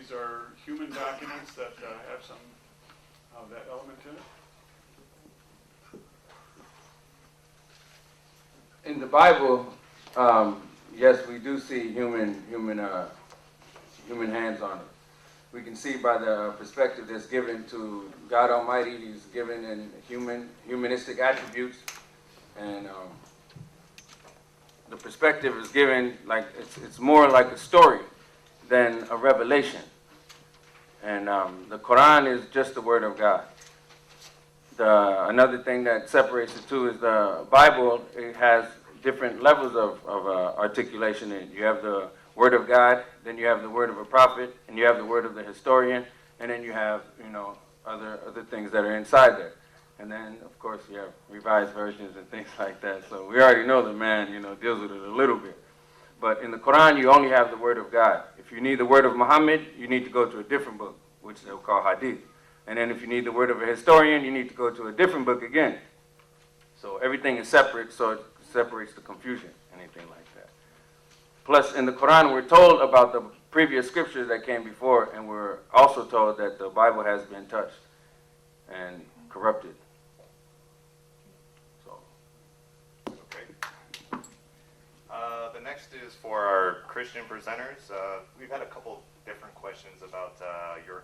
these are human documents that have some of that element in it? In the Bible, yes, we do see human hands on it. We can see by the perspective that's given to God Almighty. He's given in humanistic attributes, and the perspective is given like it's more like a story than a revelation. And the Quran is just the Word of God. Another thing that separates the two is the Bible. It has different levels of articulation in it. You have the Word of God, then you have the word of a prophet, and you have the word of the historian, and then you have other things that are inside there. And then, of course, you have revised versions and things like that. So we already know the man, deals with it a little bit. But in the Quran, you only have the word of God. If you need the word of Muhammad, you need to go to a different book, which they'll call Hadith. And then if you need the word of a historian, you need to go to a different book again. So everything is separate, so it separates the confusion, anything like that. Plus, in the Quran, we're told about the previous scriptures that came before, and we're also told that the Bible has been touched and corrupted. So. Okay. The next is for our Christian presenters. We've had a couple different questions about your,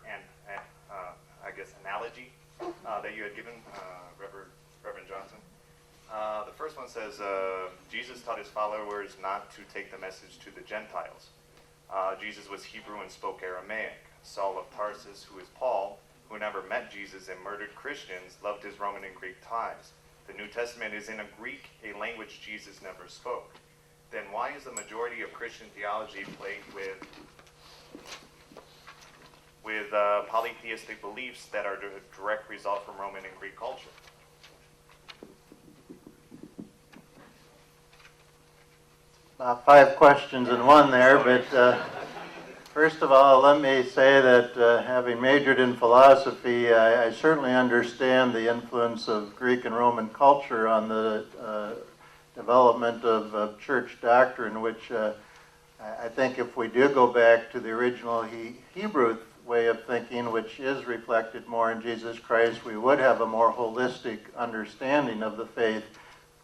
analogy that you had given, Reverend Johnson. The first one says, Jesus taught his followers not to take the message to the Gentiles. Jesus was Hebrew and spoke Aramaic. Saul of Tarsus, who is Paul, who never met Jesus and murdered Christians, loved his Roman and Greek ties. The New Testament is in a Greek, a language Jesus never spoke. Then why is the majority of Christian theology plagued with polytheistic beliefs that are a direct result from Roman and Greek culture? About 5 questions in one there, but first of all, let me say that having majored in philosophy, I certainly understand the influence of Greek and Roman culture on the development of church doctrine, which I think if we do go back to the original Hebrew way of thinking, which is reflected more in Jesus Christ, we would have a more holistic understanding of the faith.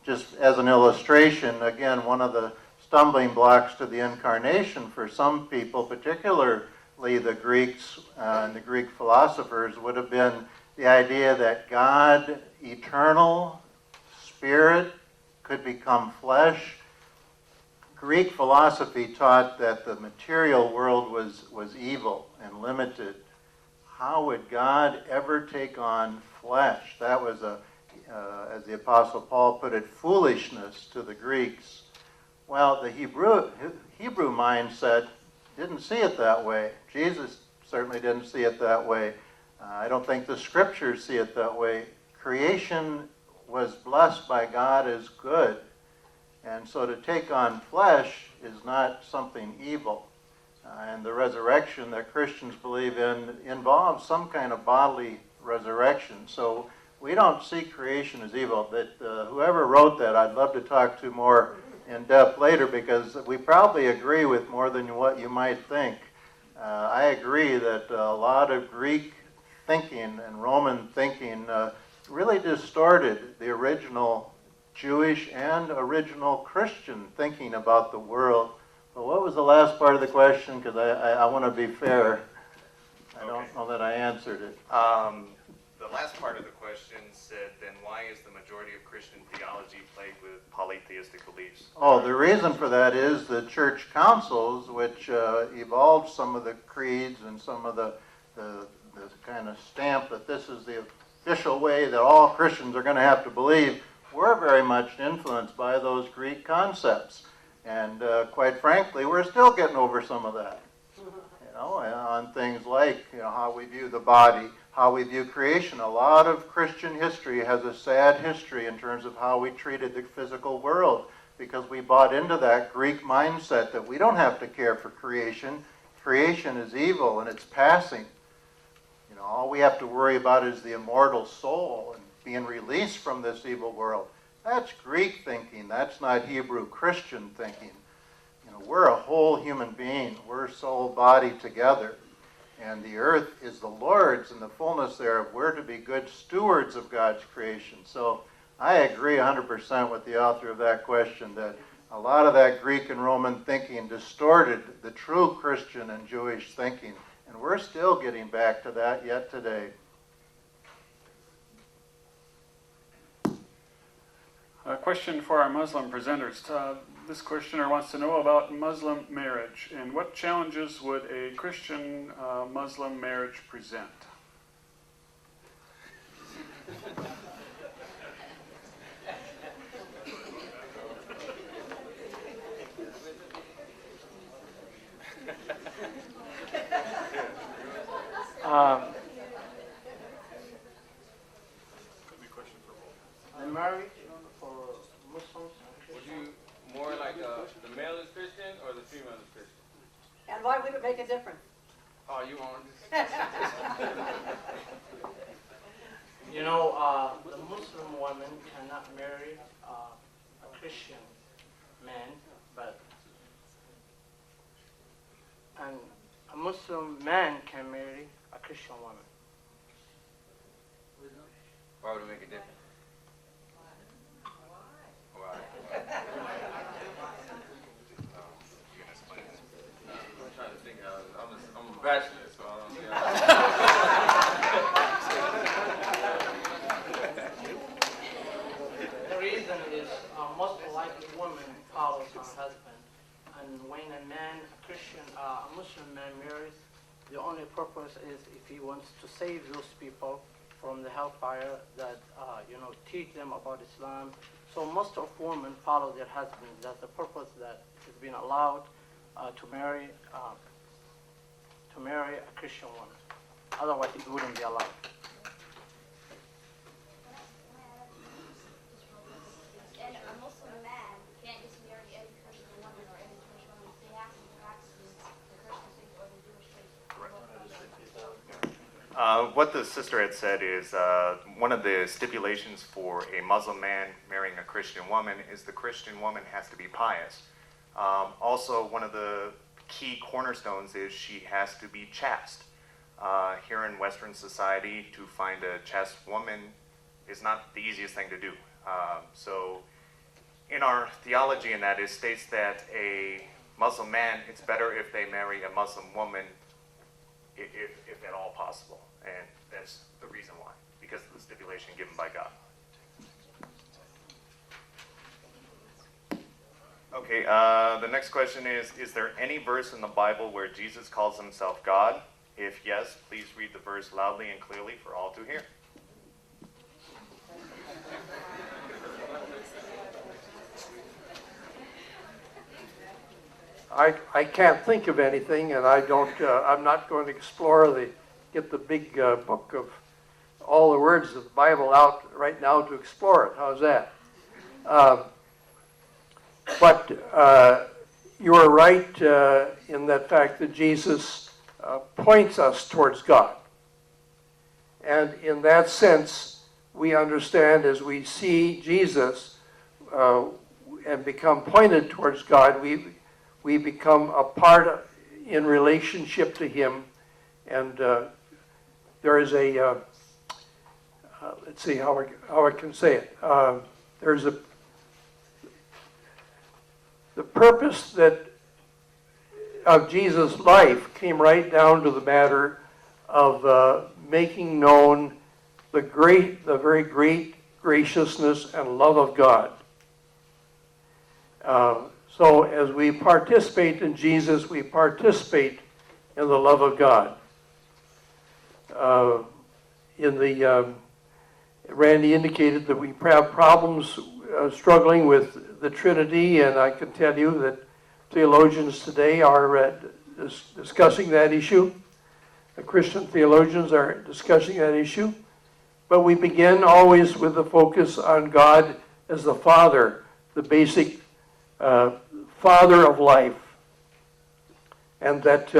Just as an illustration, again, one of the stumbling blocks to the incarnation for some people, particularly the Greeks and the Greek philosophers, would have been the idea that God, eternal, spirit, could become flesh. Greek philosophy taught that the material world was evil and limited. How would God ever take on flesh? That was, as the Apostle Paul put it, foolishness to the Greeks. Well, the Hebrew mindset didn't see it that way. Jesus certainly didn't see it that way. I don't think the Scriptures see it that way. Creation was blessed by God as good. And so to take on flesh is not something evil. And the resurrection that Christians believe in involves some kind of bodily resurrection. So we don't see creation as evil. But whoever wrote that, I'd love to talk to more in depth later, because we probably agree with more than what you might think. I agree that a lot of Greek thinking and Roman thinking really distorted the original Jewish and original Christian thinking about the world. But what was the last part of the question? Because I want to be fair. I don't know that I answered it. The last part of the question said, then why is the majority of Christian theology plagued with polytheistic beliefs? Oh, the reason for that is the church councils, which evolved some of the creeds and some of the kind of stamp that this is the official way that all Christians are going to have to believe, were very much influenced by those Greek concepts. And quite frankly, we're still getting over some of that. On things like how we view the body, how we view creation. A lot of Christian history has a sad history in terms of how we treated the physical world, because we bought into that Greek mindset that we don't have to care for creation. Creation is evil and it's passing. All we have to worry about is the immortal soul and being released from this evil world. That's Greek thinking. That's not Hebrew Christian thinking. We're a whole human being. We're soul, body together. And the earth is the Lord's and the fullness thereof. We're to be good stewards of God's creation. So I agree 100% with the author of that question, that a lot of that Greek and Roman thinking distorted the true Christian and Jewish thinking. And we're still getting back to that yet today. A question for our Muslim presenters. This questioner wants to know about Muslim marriage and what challenges would a Christian Muslim marriage present? The marriage for Muslims. Would you more like the male is Christian or the female is Christian? And why would it make a difference? Oh, you want You know, the Muslim woman cannot marry a Christian man, and a Muslim man can marry a Christian woman. Why would it make a difference? Why? I'm trying to think how. I'm a bachelor, so I don't see how. The reason is most likely woman follows her husband, and when a man, a Muslim man marries, the only purpose is if he wants to save those people from the hellfire, that teach them about Islam. So most of women follow their husbands. That's the purpose that has been allowed to marry a Christian woman. Otherwise, it wouldn't be allowed. And a Muslim man can't just marry any Christian woman or any Jewish woman. They have to practice the Christian faith or the Jewish faith. What the sister had said is one of the stipulations for a Muslim man marrying a Christian woman is the Christian woman has to be pious. Also, one of the key cornerstones is she has to be chaste. Here in Western society, to find a chaste woman is not the easiest thing to do. So in our theology, in that, it states that a Muslim man, it's better if they marry a Muslim woman, if at all possible. And that's the reason why, because of the stipulation given by God. Okay, the next question is there any verse in the Bible where Jesus calls himself God? If yes, please read the verse loudly and clearly for all to hear. I can't think of anything, and I'm not going to get the big book of all the words of the Bible out right now to explore it. How's that? But you are right in that fact that Jesus points us towards God. And in that sense, we understand as we see Jesus and become pointed towards God, we become a part in relationship to Him. And there is a, let's see how I can say it. There's the purpose of Jesus' life came right down to the matter of making known the very great graciousness and love of God. So as we participate in Jesus, we participate in the love of God. Randy indicated that we have problems struggling with the Trinity, and I can tell you that theologians today are discussing that issue. The Christian theologians are discussing that issue. But we begin always with the focus on God as the Father, the basic Father of life. And that